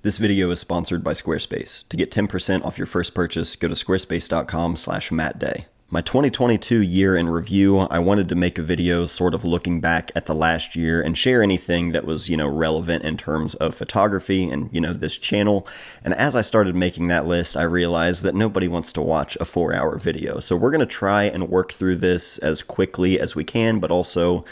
This video is sponsored by Squarespace. To get 10% off your first purchase, go to squarespace.com/mattday. My 2022 year in review, I wanted to make a video sort of looking back at the last year and share anything that was, relevant in terms of photography and, this channel. And as I started making that list, I realized that nobody wants to watch a 4-hour video. So we're going to try and work through this as quickly as we can, but also,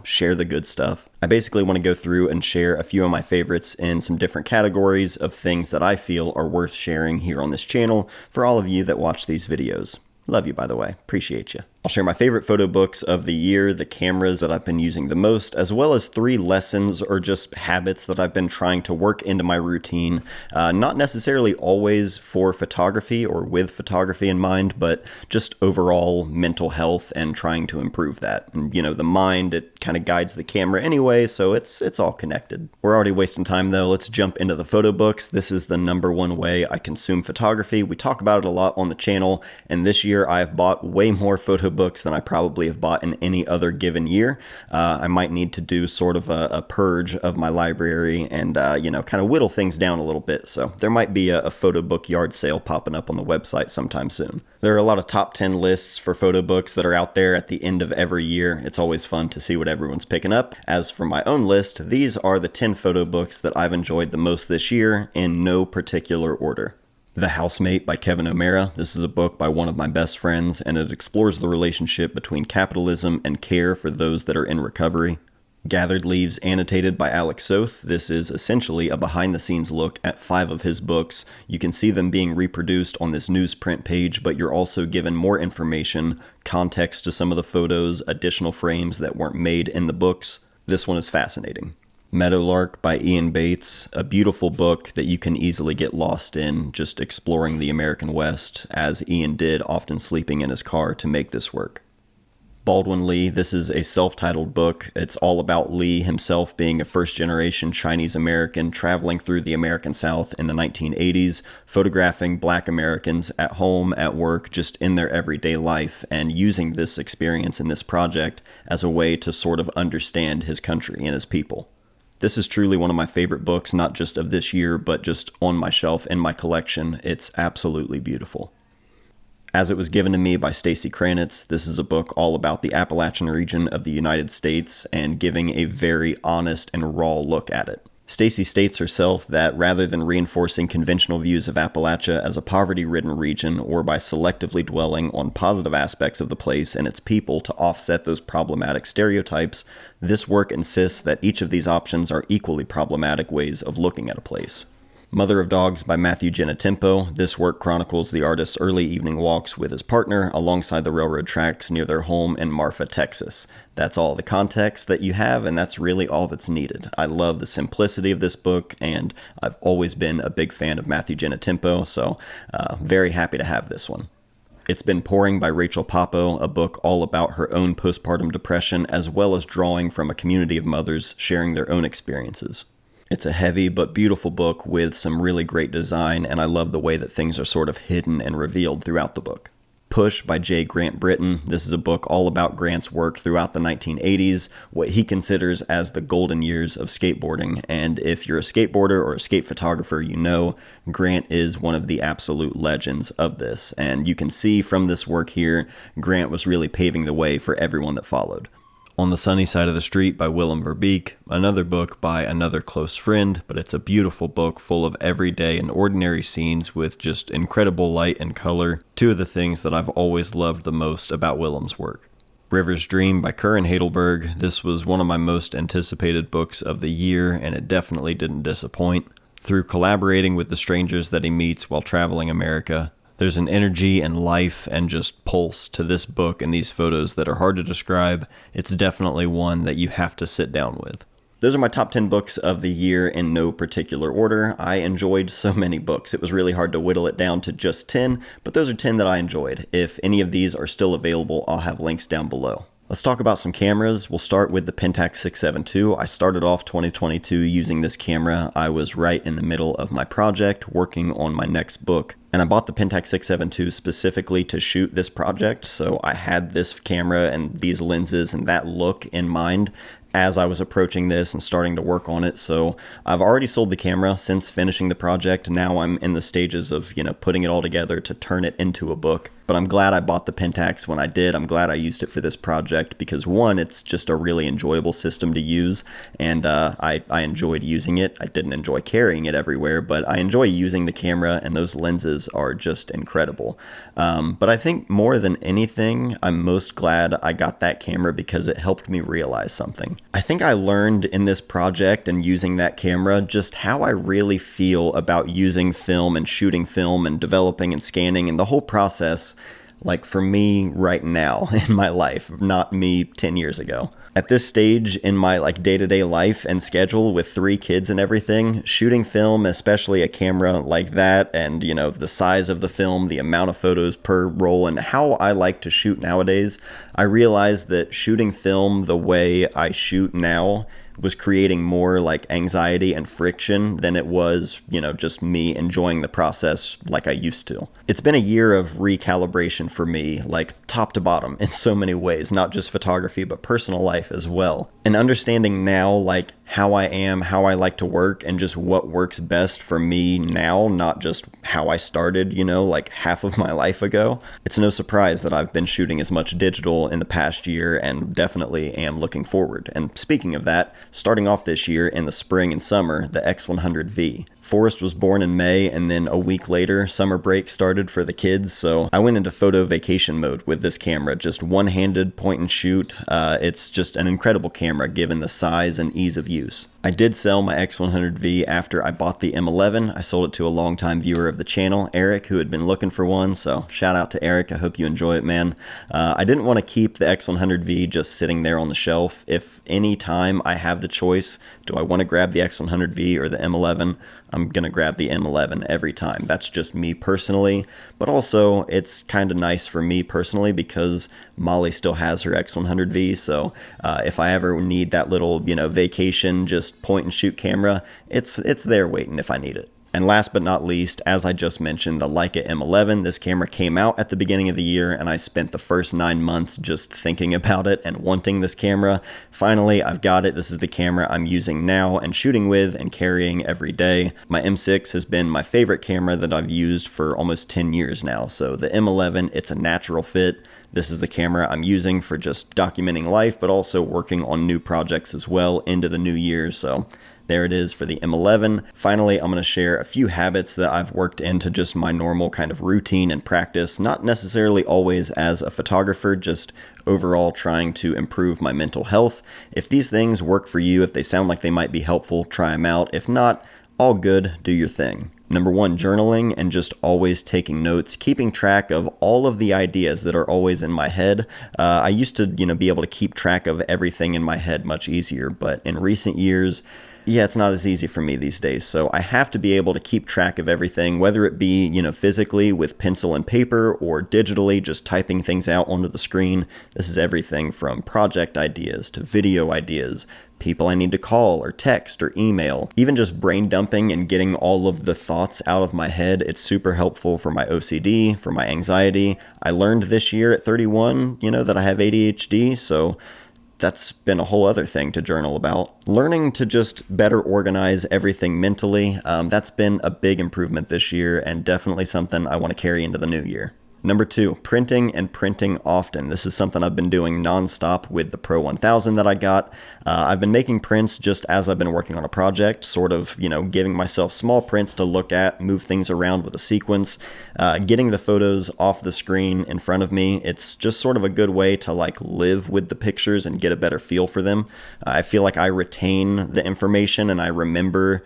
share the good stuff. I basically want to go through and share a few of my favorites in some different categories of things that I feel are worth sharing here on this channel for all of you that watch these videos. Love you, by the way. Appreciate you. I'll share my favorite photo books of the year, the cameras that I've been using the most, as well as 3 lessons or just habits that I've been trying to work into my routine. Not necessarily always for photography or with photography in mind, but just overall mental health and trying to improve that. And, the mind, it kind of guides the camera anyway, so it's all connected. We're already wasting time though. Let's jump into the photo books. This is the #1 way I consume photography. We talk about it a lot on the channel, and this year I've bought way more photo books than I probably have bought in any other given year. I might need to do sort of a purge of my library and, kind of whittle things down a little bit. So there might be a photo book yard sale popping up on the website sometime soon. There are a lot of top 10 lists for photo books that are out there at the end of every year. It's always fun to see what everyone's picking up. As for my own list, these are the 10 photo books that I've enjoyed the most this year in no particular order. The Housemate by Kevin O'Mara. This is a book by one of my best friends, and it explores the relationship between capitalism and care for those that are in recovery. Gathered Leaves Annotated by Alex Soth. This is essentially a behind-the-scenes look at 5 of his books. You can see them being reproduced on this newsprint page, but you're also given more information, context to some of the photos, additional frames that weren't made in the books. This one is fascinating. Meadowlark by Ian Bates, a beautiful book that you can easily get lost in, just exploring the American West, as Ian did, often sleeping in his car to make this work. Baldwin Lee, this is a self-titled book. It's all about Lee himself being a first-generation Chinese-American traveling through the American South in the 1980s, photographing Black Americans at home, at work, just in their everyday life, and using this experience in this project as a way to sort of understand his country and his people. This is truly one of my favorite books, not just of this year, but just on my shelf in my collection. It's absolutely beautiful. As It Was Given to Me by Stacy Kranitz. This is a book all about the Appalachian region of the United States and giving a very honest and raw look at it. Stacy states herself that rather than reinforcing conventional views of Appalachia as a poverty-ridden region or by selectively dwelling on positive aspects of the place and its people to offset those problematic stereotypes, this work insists that each of these options are equally problematic ways of looking at a place. Mother of Dogs by Matthew Genetempo. This work chronicles the artist's early evening walks with his partner alongside the railroad tracks near their home in Marfa, Texas. That's all the context that you have, and that's really all that's needed. I love the simplicity of this book, and I've always been a big fan of Matthew Genetempo, so very happy to have this one. It's Been Pouring by Rachel Papo, a book all about her own postpartum depression, as well as drawing from a community of mothers sharing their own experiences. It's a heavy but beautiful book with some really great design, and I love the way that things are sort of hidden and revealed throughout the book. Push by J. Grant Britton. This is a book all about Grant's work throughout the 1980s, what he considers as the golden years of skateboarding. And if you're a skateboarder or a skate photographer, Grant is one of the absolute legends of this. And you can see from this work here, Grant was really paving the way for everyone that followed. On the Sunny Side of the Street by Willem Verbeek, another book by another close friend, but it's a beautiful book full of everyday and ordinary scenes with just incredible light and color, 2 of the things that I've always loved the most about Willem's work. River's Dream by Curran Heidelberg. This was one of my most anticipated books of the year, and it definitely didn't disappoint. Through collaborating with the strangers that he meets while traveling America, there's an energy and life and just pulse to this book and these photos that are hard to describe. It's definitely one that you have to sit down with. Those are my top 10 books of the year in no particular order. I enjoyed so many books. It was really hard to whittle it down to just 10, but those are 10 that I enjoyed. If any of these are still available, I'll have links down below. Let's talk about some cameras. We'll start with the Pentax 6-7 II. I started off 2022 using this camera. I was right in the middle of my project working on my next book. And I bought the Pentax 6-7 II specifically to shoot this project. So I had this camera and these lenses and that look in mind. as I was approaching this and starting to work on it. So I've already sold the camera since finishing the project. Now I'm in the stages of, putting it all together to turn it into a book. But I'm glad I bought the Pentax when I did. I'm glad I used it for this project because, one, it's just a really enjoyable system to use, and I enjoyed using it. I didn't enjoy carrying it everywhere, but I enjoy using the camera, and those lenses are just incredible. But I think more than anything, I'm most glad I got that camera because it helped me realize something. I think I learned in this project and using that camera just how I really feel about using film and shooting film and developing and scanning and the whole process. Like for me right now in my life, not me 10 years ago. At this stage in my day-to-day life and schedule with 3 kids and everything, shooting film, especially a camera like that, and the size of the film, the amount of photos per roll, and how I like to shoot nowadays, I realized that shooting film the way I shoot now was creating more anxiety and friction than it was, just me enjoying the process like I used to. It's been a year of recalibration for me, top to bottom in so many ways, not just photography, but personal life as well. And understanding now, how I am, how I like to work, and just what works best for me now, not just how I started, half of my life ago. It's no surprise that I've been shooting as much digital in the past year and definitely am looking forward. And speaking of that, starting off this year in the spring and summer, the X100V. Forrest was born in May, and then a week later, summer break started for the kids, so I went into photo vacation mode with this camera, just one-handed point and shoot. It's just an incredible camera given the size and ease of use. I did sell my X100V after I bought the M11. I sold it to a longtime viewer of the channel, Eric, who had been looking for one, so shout out to Eric. I hope you enjoy it, man. I didn't want to keep the X100V just sitting there on the shelf. If any time I have the choice, do I want to grab the X100V or the M11? I'm going to grab the M11 every time. That's just me personally, but also it's kind of nice for me personally because Molly still has her X100V, so if I ever need that little, vacation, just point and shoot camera, it's there waiting if I need it. And last but not least, as I just mentioned, the Leica M11. This camera came out at the beginning of the year, and I spent the first 9 months just thinking about it and wanting this camera. Finally, I've got it. This is the camera I'm using now and shooting with and carrying every day. My M6 has been my favorite camera that I've used for almost 10 years now, so the M11, it's a natural fit. This is the camera I'm using for just documenting life, but also working on new projects as well into the new year, so there it is for the M11. Finally, I'm going to share a few habits that I've worked into just my normal kind of routine and practice, not necessarily always as a photographer, just overall trying to improve my mental health. If these things work for you, if they sound like they might be helpful, try them out. If not, all good, do your thing. Number 1, journaling and just always taking notes, keeping track of all of the ideas that are always in my head. I used to, be able to keep track of everything in my head much easier, but in recent years, it's not as easy for me these days, so I have to be able to keep track of everything, whether it be, physically with pencil and paper or digitally just typing things out onto the screen. This is everything from project ideas to video ideas, people I need to call or text or email, even just brain dumping and getting all of the thoughts out of my head. It's super helpful for my OCD, for my anxiety. I learned this year at 31, that I have ADHD, so that's been a whole other thing to journal about. Learning to just better organize everything mentally, that's been a big improvement this year and definitely something I want to carry into the new year. Number 2, printing and printing often. This is something I've been doing nonstop with the Pro 1000 that I got. I've been making prints just as I've been working on a project, sort of, giving myself small prints to look at, move things around with a sequence, getting the photos off the screen in front of me. It's just sort of a good way to live with the pictures and get a better feel for them. I feel like I retain the information and I remember,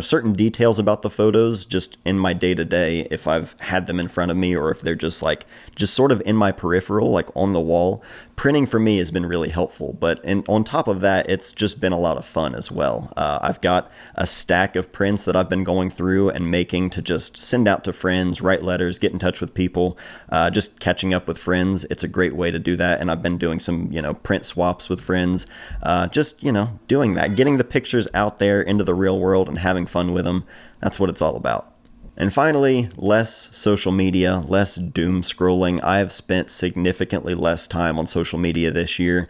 certain details about the photos just in my day-to-day if I've had them in front of me or if they're just sort of in my peripheral, on the wall. Printing for me has been really helpful, but on top of that, it's just been a lot of fun as well. I've got a stack of prints that I've been going through and making to just send out to friends, write letters, get in touch with people, just catching up with friends. It's a great way to do that, and I've been doing some, print swaps with friends, doing that, getting the pictures out there into the real world and having fun with them. That's what it's all about. And finally, less social media, less doom scrolling. I have spent significantly less time on social media this year.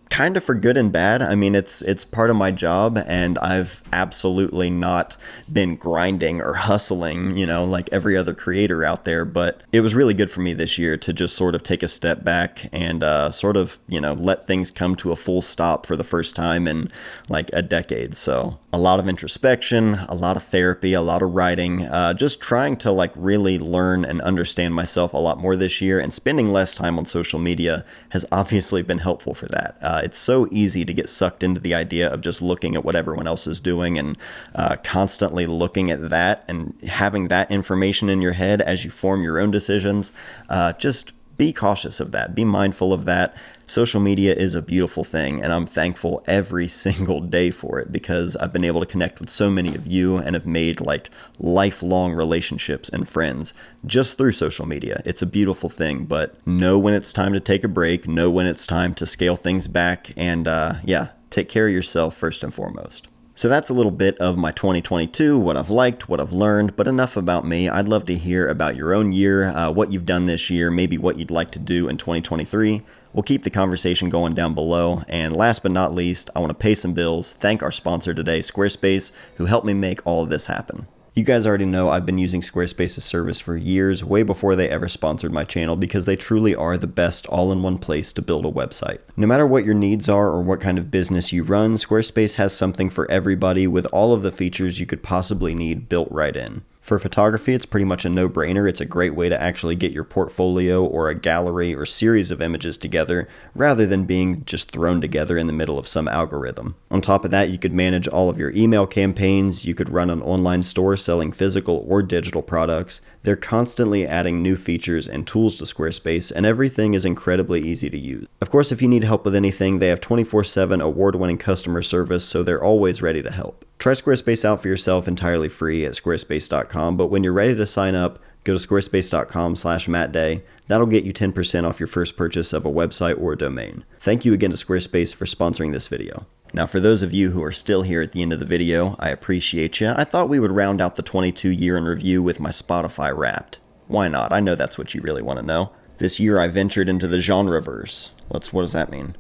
kind of for good and bad. I mean, it's part of my job, and I've absolutely not been grinding or hustling, like every other creator out there. But it was really good for me this year to just sort of take a step back and sort of, let things come to a full stop for the first time in like a decade. So a lot of introspection, a lot of therapy, a lot of writing, just trying to like really learn and understand myself a lot more this year, and spending less time on social media has obviously been helpful for that. It's so easy to get sucked into the idea of just looking at what everyone else is doing and constantly looking at that and having that information in your head as you form your own decisions. Just be cautious of that. Be mindful of that. Social media is a beautiful thing, and I'm thankful every single day for it, because I've been able to connect with so many of you and have made like lifelong relationships and friends just through social media. It's a beautiful thing, but know when it's time to take a break, know when it's time to scale things back, and take care of yourself first and foremost. So that's a little bit of my 2022, what I've liked, what I've learned, but enough about me. I'd love to hear about your own year, what you've done this year, maybe what you'd like to do in 2023. We'll keep the conversation going down below. And last but not least, I want to pay some bills, thank our sponsor today, Squarespace, who helped me make all of this happen. You guys already know I've been using Squarespace's service for years, way before they ever sponsored my channel, because they truly are the best all-in-one place to build a website. No matter what your needs are or what kind of business you run, Squarespace has something for everybody with all of the features you could possibly need built right in. For photography, it's pretty much a no-brainer. It's a great way to actually get your portfolio or a gallery or series of images together, rather than being just thrown together in the middle of some algorithm. On top of that, you could manage all of your email campaigns, you could run an online store selling physical or digital products. They're constantly adding new features and tools to Squarespace, and everything is incredibly easy to use. Of course, if you need help with anything, they have 24/7 award-winning customer service, so they're always ready to help. Try Squarespace out for yourself entirely free at squarespace.com, but when you're ready to sign up, go to squarespace.com/MattDay. That'll get you 10% off your first purchase of a website or a domain. Thank you again to Squarespace for sponsoring this video. Now, for those of you who are still here at the end of the video, I appreciate you. I thought we would round out the 22 year in review with my Spotify Wrapped. Why not? I know that's what you really want to know. This year I ventured into the genreverse. What does that mean?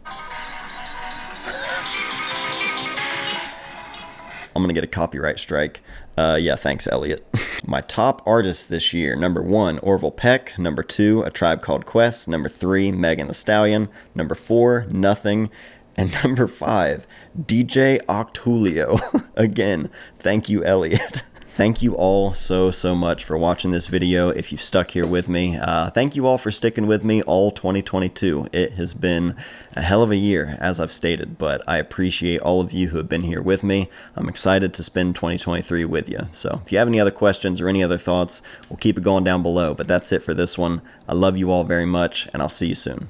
I'm gonna get a copyright strike. Yeah, thanks, Elliot. My top artists this year: number 1, Orville Peck; number 2, A Tribe Called Quest; number 3, Megan Thee Stallion; number 4, Nothing; and number 5, DJ Octulio. Again, thank you, Elliot. Thank you all so much for watching this video. If you've stuck here with me, thank you all for sticking with me all 2022. It has been a hell of a year, as I've stated, but I appreciate all of you who have been here with me. I'm excited to spend 2023 with you. So if you have any other questions or any other thoughts, we'll keep it going down below. But that's it for this one. I love you all very much, and I'll see you soon.